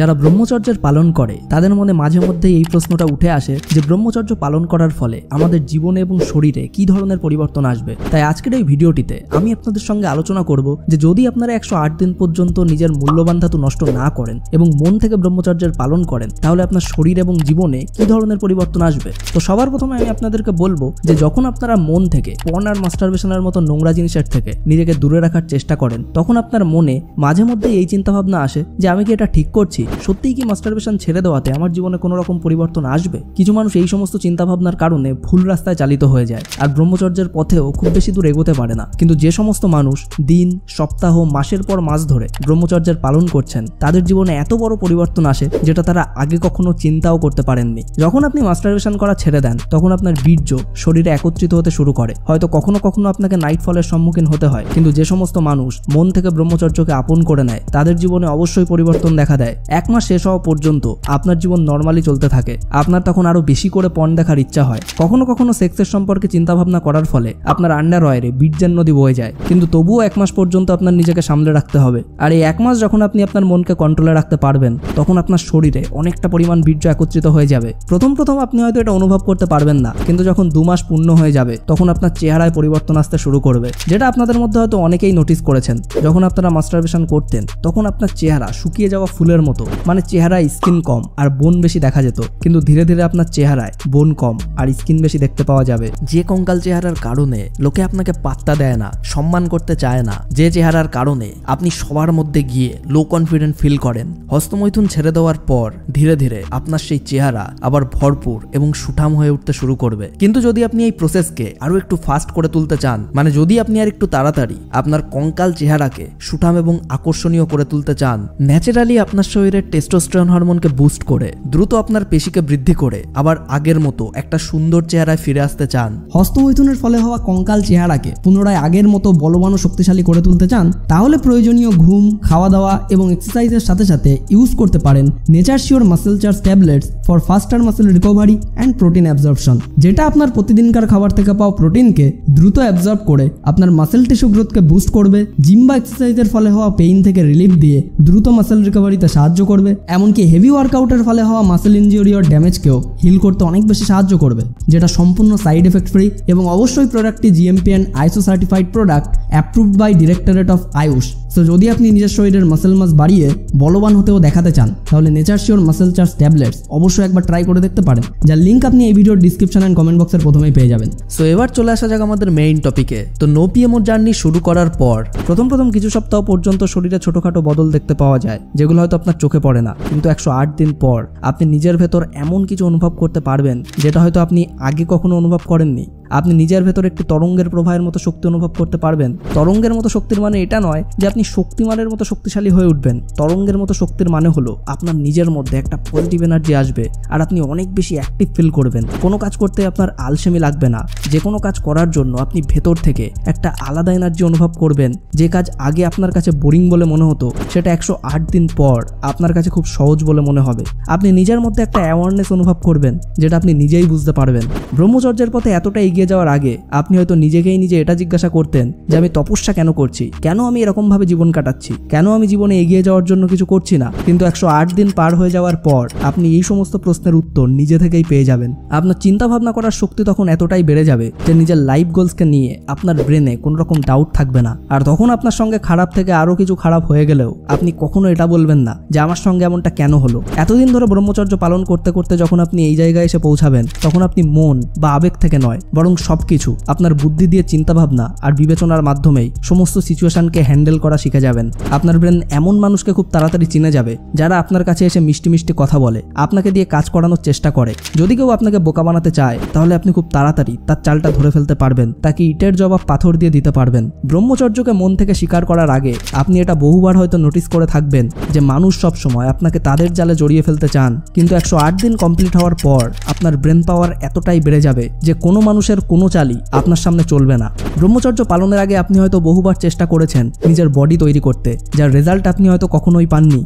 যারা ব্রহ্মচর্যের পালন করে তাদের মনে মাঝে মধ্যেই এই প্রশ্নটা উঠে আসে যে ব্রহ্মচর্য পালন করার ফলে আমাদের জীবনে এবং শরীরে কি ধরনের পরিবর্তন আসবে। তাই আজকের এই ভিডিওটিতে আমি আপনাদের সঙ্গে আলোচনা করব যে যদি আপনারা 108 দিন পর্যন্ত নিজের মূল্যবান ধাতু নষ্ট না করেন এবং মন থেকে ব্রহ্মচর্যের পালন করেন তাহলে আপনার শরীর এবং জীবনে কি ধরনের পরিবর্তন আসবে। তো সবার প্রথমে আমি আপনাদেরকে বলবো যে যখন আপনারা মন থেকে পর্ন আর মাস্টারবেশনের মতো নোংরা জিনিসের থেকে নিজেকে দূরে রাখার চেষ্টা করেন তখন আপনার মনে মাঝে মধ্যে এই চিন্তা ভাবনা আসে যে আমি কি এটা ঠিক করছি, সত্যিই কি মাস্টারবেশন ছেড়ে দেওয়াতে আমার জীবনে কোনো রকম পরিবর্তন আসবে। কিছু মানুষ এই সমস্ত চিন্তা ভাবনার কারণে ভুল রাস্তায় চালিত হয়ে যায় আর ব্রহ্মচর্যের পথেও খুব বেশি দূর এগোতে পারে না। কিন্তু যে সমস্ত মানুষ দিন, সপ্তাহ, মাসের পর মাস ধরে ব্রহ্মচর্যের পালন করছেন তাদের জীবনে এত বড় পরিবর্তন আসে যেটা তারা আগে কখনো চিন্তাও করতে পারেননি। যখন আপনি মাস্টারবেশন করা ছেড়ে দেন তখন আপনার বীর্য শরীরে একত্রিত হতে শুরু করে। হয়তো কখনো কখনো আপনাকে নাইট ফলের সম্মুখীন হতে হয়, কিন্তু যে সমস্ত মানুষ মন থেকে ব্রহ্মচর্যকে আপন করে নেয় তাদের জীবনে অবশ্যই পরিবর্তন দেখা দেয়। 1 মাস শেষ হওয়া পর্যন্ত আপনার জীবন নর্মালি চলতে থাকে। আপনার তখন আরো বেশি করে পর্ন দেখার ইচ্ছা হয়। কখনো কখনো সেক্সের সম্পর্কে চিন্তা ভাবনা করার ফলে আপনার আন্ডারওয়্যারে বীর্যের নদী বয়ে যায়, কিন্তু তবুও 1 মাস পর্যন্ত আপনার নিজেকে সামলে রাখতে হবে। আর এই 1 মাস যখন আপনি আপনার মনকে কন্ট্রোলে রাখতে পারবেন তখন আপনার শরীরে অনেকটা পরিমাণ বীর্য একত্রিত হয়ে যাবে। প্রথম আপনি হয়তো এটা অনুভব করতে পারবেন না, কিন্তু যখন 2 মাস পূর্ণ হয়ে যাবে তখন আপনার চেহারায় পরিবর্তন আসতে শুরু করবে, যেটা আপনাদের মধ্যে হয়তো অনেকেই নোটিস করেছেন। যখন আপনারা মাস্টারবেশন করতেন তখন আপনার চেহারা শুকিয়ে যাওয়া ফুলের মতো, মানে চেহারায় স্কিন কম আর বোন বেশি দেখা যেত, কিন্তু ধীরে ধীরে আপনার চেহারায় বোন কম আর স্কিন বেশি দেখতে পাওয়া যাবে। যে কঙ্কাল চেহারার কারণে লোকে আপনাকে পাত্তা দেয় না, সম্মান করতে চায় না, যে চেহারার কারণে আপনি সবার মধ্যে গিয়ে লো কনফিডেন্ট ফিল করেন, হস্তমৈথুন ছেড়ে দেওয়ার পর ধীরে ধীরে আপনার সেই চেহারা আবার ভরপুর এবং সুঠাম হয়ে উঠতে শুরু করবে। কিন্তু যদি আপনি এই প্রসেসকে আরো একটু ফাস্ট করে তুলতে চান, মানে যদি আপনি আর একটু তাড়াতাড়ি আপনার কঙ্কাল চেহারাকে সুঠাম এবং আকর্ষণীয় করে তুলতে চান, ন্যাচারালি আপনার শরীরের টেস্টোস্টেরন হরমোনকে বুস্ট করে দ্রুত আপনার পেশিকে বৃদ্ধি করে আবার আগের মতো একটা সুন্দর চেহারায় ফিরে আসতে চান, হস্তমৈথুনের ফলে হওয়া কঙ্কাল চেহারাকে পুনরায় আগের মতো বলবান ও শক্তিশালী করে তুলতে চান, তাহলে প্রয়োজনীয় ঘুম, খাওয়া দাওয়া এবং এক্সারসাইজের সাথে সাথে ইউজ করতে পারেন NatureSure muscle charge tablets for faster muscle recovery and protein absorption, যেটা আপনার প্রতিদিনকার খাবার থেকে পাওয়া প্রোটিনকে দ্রুত অ্যাবজর্ব করে আপনার মাসেল টিস্যু গ্রোথকে বুস্ট করবে, জিম বা এক্সারসাইজের ফলে হওয়া পেইন থেকে রিলিফ দিয়ে দ্রুত মাসেল রিকভারিতে সাহায্য করবে, এমনকি হেভি ওয়ার্কআউটের ফলে হওয়া মাসেল ইনজুরি ও ড্যামেজকেও হিল করতে অনেক বেশি সাহায্য করবে, যেটা সম্পূর্ণ সাইড এফেক্ট ফ্রি এবং অবশ্যই প্রোডাক্টটি GMP and ISO certified product approved by directorate of AYUSH. So যদি আপনি নিজের শরীরের মাসেল মাস বাড়িয়ে বলবান হতেও দেখাতে চান তাহলে নেচারশিওর মাসেল চার্জ ট্যাবলেটস অবশ্যই একবার ট্রাই করে দেখতে পারেন, যার লিঙ্ক আপনি এই ভিডিওর ডিসক্রিপশন এন্ড কমেন্ট বক্সের প্রথমেই পেয়ে যাবেন। সো এবার চলে আসা যাক আমাদের মেইন টপিকে। তো নো পিএমও জার্নি শুরু করার পর প্রথম কিছু সপ্তাহ পর্যন্ত শরীরে ছোটখাটো বদল দেখতে পাওয়া যায়, যেগুলো হয়তো আপনার চোখে পড়ে না, কিন্তু 108 দিন পর আপনি নিজের ভেতর এমন কিছু অনুভব করতে পারবেন যেটা হয়তো আপনি আগে কখনো অনুভব করেননি। আপনি নিজের ভেতর একটি তরঙ্গের প্রবাহের মতো শক্তি অনুভব করতে পারবেন। তরঙ্গের মতো শক্তির মানে এটা নয় যে আপনি শক্তিমানের মতো শক্তিশালী হয়ে উঠবেন। তরঙ্গের মতো শক্তির মানে হলো আপনার নিজের মধ্যে একটা পজিটিভ এনার্জি আসবে আর আপনি অনেক বেশি অ্যাক্টিভ ফিল করবেন। কোনো কাজ করতে আপনার আলসেমি লাগবে না। যে কোনো কাজ করার জন্য আপনি ভেতর থেকে একটা আলাদা এনার্জি অনুভব করবেন। যে কাজ আগে আপনার কাছে বোরিং বলে মনে হতো সেটা 108 দিন পর আপনার কাছে খুব সহজ বলে মনে হবে। আপনি নিজের মধ্যে একটা অ্যাওয়ারনেস অনুভব করবেন যেটা আপনি নিজেই বুঝতে পারবেন। ব্রহ্মচর্যের পথে এতটা এগিয়ে যাওয়ার আগে আপনি হয়তো নিজেকেই নিজে এটা জিজ্ঞাসা করতেন যে আমি তপস্যা কেন করছি, কেন আমি এরকম ভাবে জীবন কাটাচ্ছি, কেন আমি জীবনে এগিয়ে যাওয়ার জন্য কিছু করছি না। কিন্তু 108 দিন পার হয়ে যাওয়ার পর আপনি এই সমস্ত প্রশ্নের উত্তর নিজে থেকেই পেয়ে যাবেন। আপনার চিন্তা ভাবনা করার শক্তি তখন এতটাই বেড়ে যাবে যে নিজের লাইফ গোলসকে নিয়ে আপনার ব্রেনে কোনো রকম ডাউট থাকবে না। আর তখন আপনার সঙ্গে খারাপ থেকে আরো কিছু খারাপ হয়ে গেলেও আপনি কখনো এটা বলবেন না যে আমার সঙ্গে এমনটা কেন হলো। এতদিন ধরে ব্রহ্মচর্য পালন করতে করতে যখন আপনি এই জায়গায় এসে পৌঁছাবেন তখন আপনি মন বা আবেগ থেকে নয় বরং সবকিছু আপনার বুদ্ধি দিয়ে চিন্তাভাবনা আর বিবেচনার মাধ্যমেই সমস্ত সিচুয়েশনকে হ্যান্ডেল করা শিখে যাবেন। আপনার ব্রেন এমন মানুষকে খুব তাড়াতাড়ি চিনে যাবে যারা আপনার কাছে এসে মিষ্টি মিষ্টি কথা বলে, আপনাকে দিয়ে কাজ করানোর চেষ্টা করে। যদি কেউ আপনাকে বোকা বানাতে চায় তাহলে আপনি খুব তাড়াতাড়ি তার চালটা ধরে ফেলতে পারবেন, তাকে ইটের জবাব পাথর দিয়ে দিতে পারবেন। ব্রহ্মচর্যকে মন থেকে স্বীকার করার আগে আপনি এটা বহুবার হয়তো নোটিস করে থাকবেন যে মানুষ সব সময় আপনাকে তাদের জালে জড়িয়ে ফেলতে চান, কিন্তু 108 দিন কমপ্লিট হওয়ার পর আপনার ব্রেন পাওয়ার এতটাই বেড়ে যাবে যে কোনো মানুষের কোনো চালই আপনার সামনে চলবে না। ব্রহ্মচর্য পালনের আগে আপনি হয়তো বহুবার চেষ্টা করেছেন নিজের বডি তৈরি করতে, যার রেজাল্ট আপনি হয়তো কখনোই পাননি।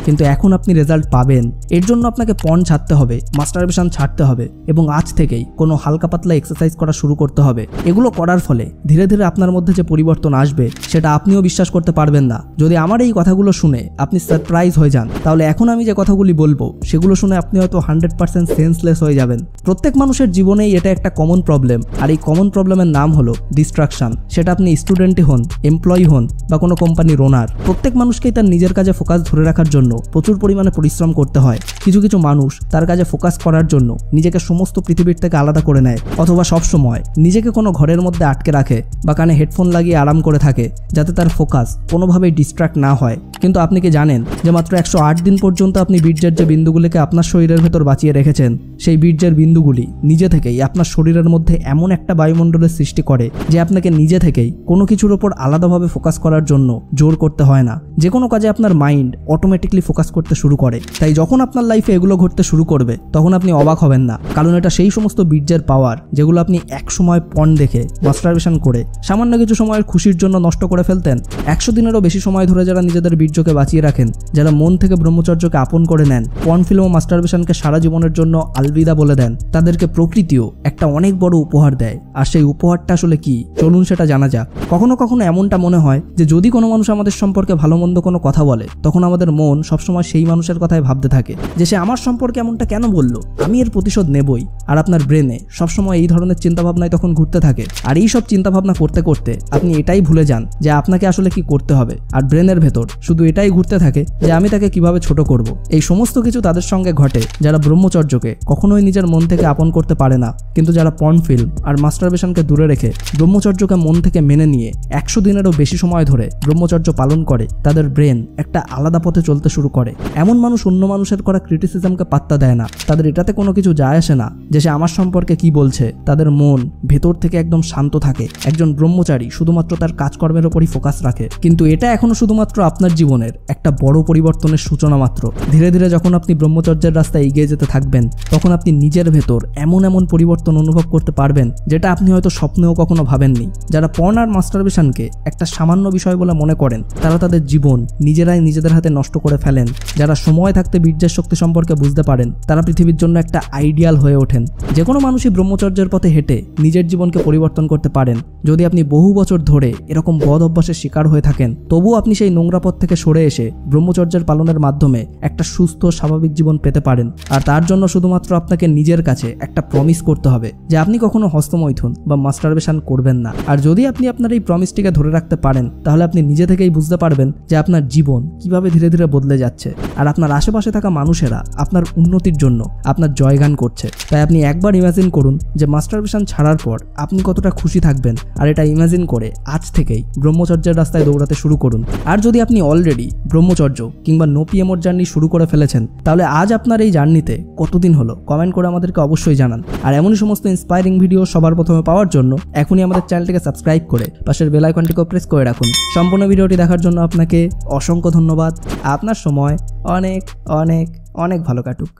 কিন্তু এখন আপনি রেজাল্ট পাবেন। এর জন্য আপনাকে পর্ন ছাড়তে হবে, মাস্টারবেশন ছাড়তে হবে এবং আজ থেকেই কোনো হালকা পাতলা এক্সারসাইজ করা শুরু করতে হবে। এগুলো করার ফলে ধীরে ধীরে আপনার মধ্যে যে পরিবর্তন আসবে সেটা আপনিও বিশ্বাস করতে পারবেন না। যদি আমার এই কথাগুলো শুনে আপনি সারপ্রাইজ হয়ে যান, তাহলে এখন আমি যে কথাগুলি বলবো সেগুলো শুনে আপনি হয়তো 100% সেন্সলেস হয়ে যাবেন। প্রত্যেক মানুষের জীবনেই এটা একটা কমন প্রবলেম, আর এই কমন প্রবলেমের নাম হলো ডিস্ট্রাকশন। সেটা আপনি স্টুডেন্টই হন, এমপ্লয়ি হন বা কোনো কোম্পানির ওনার, প্রত্যেক মানুষকেই তার নিজের কাজে ফোকাস ধরে রাখার জন্য প্রচুর পরিমাণে পরিশ্রম করতে হয়। কিছু কিছু মানুষ তার কাজে ফোকাস করার জন্য নিজেকে সমস্ত পৃথিবীর থেকে আলাদা করে নেয়, অথবা সবসময় নিজেকে কোনো ঘরের মধ্যে আটকে রাখে বা কানে হেডফোন লাগিয়ে আরাম করে থাকে, যাতে তার ফোকাস কোনোভাবেই ডিস্ট্র্যাক্ট না হয়। কিন্তু আপনি কি জানেন যে মাত্র 108 দিন পর্যন্ত আপনি বীর্যের যে বিন্দুগুলিকে আপনার শরীরের ভেতর বাঁচিয়ে রেখেছেন, সেই বীর্যের বিন্দুগুলি নিজে থেকেই আপনার শরীরের মধ্যে এমন একটা বায়ুমণ্ডলের সৃষ্টি করে যে আপনাকে নিজে থেকেই কোনো কিছুর ওপর আলাদাভাবে ফোকাস করার জন্য জোর করতে হয় না। যে কোনো কাজে আপনার মাইন্ড অটোমেটিকলি ফোকাস করতে শুরু করে। তাই যখন আপনার লাইফে এগুলো ঘটতে শুরু করবে তখন আপনি অবাক হবেন না, কারণ এটা সেই সমস্ত বীর্যের পাওয়ার যেগুলো আপনি এক সময় পর্ন দেখে, মাস্টারবেশন করে সামান্য কিছু সময়ের খুশির জন্য নষ্ট করে ফেলতেন। 100 দিনেরও বেশি সময় ধরে যারা নিজেদের বীর্যকে বাঁচিয়ে রাখেন, যারা মন থেকে ব্রহ্মচর্যকে আপন করে নেন, পর্ন ফিল্ম ও মাস্টারবেশনকে সারা জীবনের জন্য আলবিদা বলে দেন, তাদেরকে প্রকৃতিও একটা অনেক বড় উপহার দেয়। আর সেই উপহারটা আসলে কি, চলুন সেটা জানা যাক। কখনো কখনো এমনটা মনে হয় যে যদি কোনো মানুষ আমাদের সম্পর্কে ভালো মন্দ কোনো কথা বলে, তখন আমাদের মন সবসময় সেই মানুষের কথাই ভাবতে থাকে যে সে আমার সম্পর্কে এমনটা কেন বললো, আমি এর প্রতিশোধ নেবই। আর আপনার ব্রেনে সবসময় এই ধরনের চিন্তাভাবনায় তখন ঘুরতে থাকে। আর এই সব চিন্তাভাবনা করতে করতে আপনি এটাই ভুলে যান যে আপনাকে আসলে কি করতে হবে। আর ব্রেনের ভেতর শুধু এটাই ঘুরতে থাকে যে আমি তাকে কিভাবে ছোট করব। এই সমস্ত কিছু তাদের সঙ্গে ঘটে যারা ব্রহ্মচর্যকে কখনোই নিজের মন থেকে আপন করতে পারে না। কিন্তু যারা পর্ন ফিল্ম আর মাস্টারবেশনকে দূরে রেখে ব্রহ্মচর্যকে মন থেকে মেনে নিয়ে 100 দিনেরও বেশি সময় ধরে ব্রহ্মচর্য পালন করে, তাদের ব্রেন একটা আলাদা পথে চলতে শুরু করে। এমন মানুষ অন্য মানুষের করা ক্রিটিসিজমকে পাত্তা দেয় না, তাদের এটাতে কোনো কিছু যায় আসে না যে সে আমার সম্পর্কে কি বলছে। তাদের মন ভেতর থেকে একদম শান্ত থাকে। একজন ব্রহ্মচারী শুধুমাত্র তার কাজকর্মের উপরই ফোকাস রাখে। কিন্তু এটা এখনো শুধুমাত্র আপনার জীবনের একটা বড় পরিবর্তনের সূচনা মাত্র। ধীরে ধীরে যখন আপনি ব্রহ্মচর্যের রাস্তায় এগিয়ে যেতে থাকবেন, তখন আপনি নিজের ভেতর এমন এমন পরিবর্তন অনুভব করতে পারবেন যেটা আপনি হয়তো স্বপ্নেও কখনো ভাবেননি। যারা পর্ন আর মাস্টারবেশনকে একটা সামান্য বিষয় বলে মনে করেন, তারা তাদের জীবন নিজেরাই নিজেদের হাতে নষ্ট করে ফেলেন। যারা সময় থাকতে বীর্যের শক্তি সম্পর্কে বুঝতে পারেন, তারা পৃথিবীর জন্য একটা আইডিয়াল হয়ে ওঠেন। যে কোনো মানুষই ব্রহ্মচর্যের পথে হেঁটে নিজের জীবনকে পরিবর্তন করতে পারেন। যদি আপনি বহু বছর ধরে এরকম বদ অভ্যাসের শিকার হয়ে থাকেন, তবুও আপনি সেই নোংরা পথ থেকে সরে এসে ব্রহ্মচর্যের পালনের মাধ্যমে একটা সুস্থ স্বাভাবিক জীবন পেতে পারেন। আর তার জন্য শুধুমাত্র আপনাকে নিজের কাছে একটা প্রমিস করতে হবে যে আপনি কখনো হস্তমৈথুন বা মাস্টারবেশন করবেন না। আর যদি আপনি আপনার এই প্রমিসটিকে ধরে রাখতে পারেন, তাহলে আপনি নিজে থেকেই বুঝতে পারবেন যে আপনার জীবন কিভাবে ধীরে ধীরে বদলে যাচ্ছে। আর আপনার আশেপাশে থাকা মানুষেরা আপনার উন্নতির জন্য আপনার জয়গান করছে। তাই আপনি একবার ইমাজিন করুন যে মাস্টারবেশন ছাড়ার পর আপনি কতটা খুশি থাকবেন। আর এটা ইমাজিন করে আজ থেকেই ব্রহ্মচর্যের রাস্তায় দৌড়াতে শুরু করুন। আর যদি আপনি অলরেডি ব্রহ্মচর্য কিংবা নো পিএমওর জার্নি শুরু করে ফেলেছেন, তাহলে আজ আপনার এই জার্নিতে কতদিন হলো কমেন্ট করে আমাদেরকে অবশ্যই জানান। আর এমনই সমস্ত ইন্সপায়ারিং ভিডিও সবার প্রথমে পাওয়ার জন্য এখনই আমাদের চ্যানেলটিকে সাবস্ক্রাইব করে পাশের বেল আইকনটিকে প্রেস করে রাখুন। সম্পূর্ণ ভিডিওটি দেখার জন্য আপনাকে অসংখ্য ধন্যবাদ। আপনার সময় অনেক অনেক অনেক ভালো কাটুক।